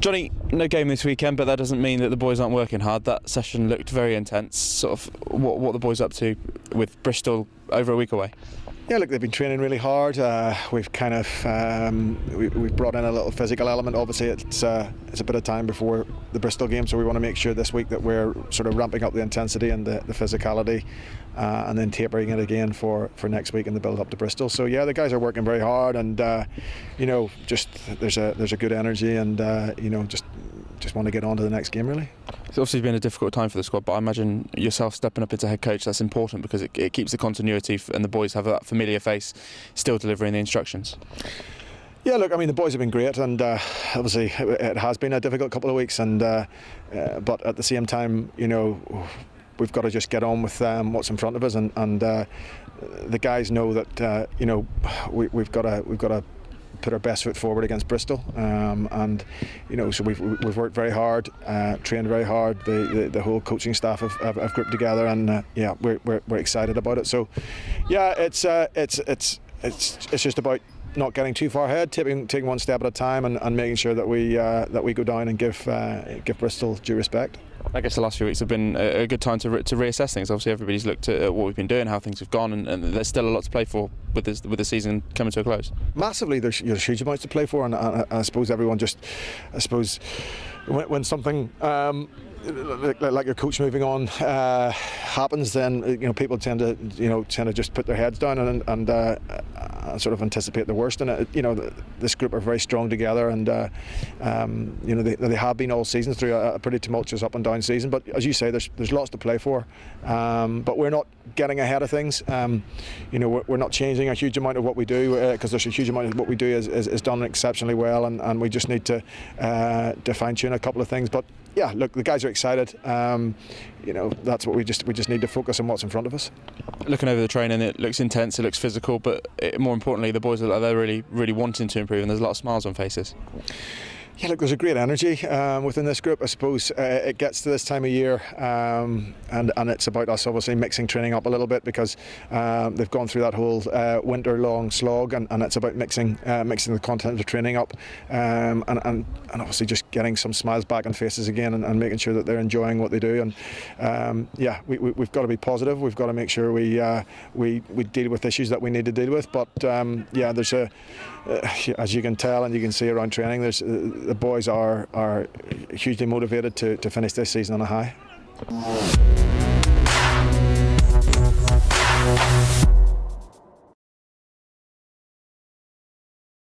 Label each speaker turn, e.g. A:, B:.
A: Jonny, no game this weekend, but that doesn't mean that the boys aren't working hard. That session looked very intense. Sort of what the boys up to with Bristol over a week away?
B: Yeah, look, they've been training really hard. We've kind of we've brought in a little physical element. Obviously, it's a bit of time before the Bristol game, so we want to make sure this week that we're sort of ramping up the intensity and the physicality, and then tapering it again for next week in the build up to Bristol. So yeah, the guys are working very hard, and just there's a good energy, and just want to get on to the next game really.
A: It's obviously been a difficult time for the squad, but I imagine yourself stepping up into head coach, that's important because it keeps the continuity and the boys have that familiar face still delivering the instructions.
B: Yeah, look, I mean, the boys have been great, and obviously it has been a difficult couple of weeks, and but at the same time, we've got to just get on with what's in front of us, and the guys know that we've got to put our best foot forward against Bristol, and so we've worked very hard, trained very hard. The whole coaching staff have grouped together, and we're excited about it. So yeah, it's just about not getting too far ahead, taking one step at a time, and making sure that we go down and give Bristol due respect.
A: I guess the last few weeks have been a good time to reassess things. Obviously, everybody's looked at what we've been doing, how things have gone, and there's still a lot to play for with the season coming to a close. Massively,
B: there's huge amounts to play for, and I suppose everyone when something like your coach moving on happens, then people tend to just put their heads down and sort of anticipate the worst. And this group are very strong together, and they have been all season through a pretty tumultuous up and down season. But as you say, there's lots to play for, but we're not getting ahead of things. We're not changing a huge amount of what we do, because there's a huge amount of what we do is done exceptionally well, and we just need to fine tune a couple of things. But yeah, look, the guys are excited. That's what we just need to focus on what's in front of us.
A: Looking over the training, it looks intense, it looks physical, but more importantly, the boys are really, really wanting to improve, and there's a lot of smiles on faces.
B: Yeah, look, there's a great energy within this group. I suppose it gets to this time of year, and it's about us obviously mixing training up a little bit, because they've gone through that whole winter-long slog, and it's about mixing the content of training up, and obviously just getting some smiles back on faces again, and making sure that they're enjoying what they do. And we've got to be positive. We've got to make sure we deal with issues that we need to deal with. But there's as you can tell and you can see around training, the boys are hugely motivated to finish this season on a high.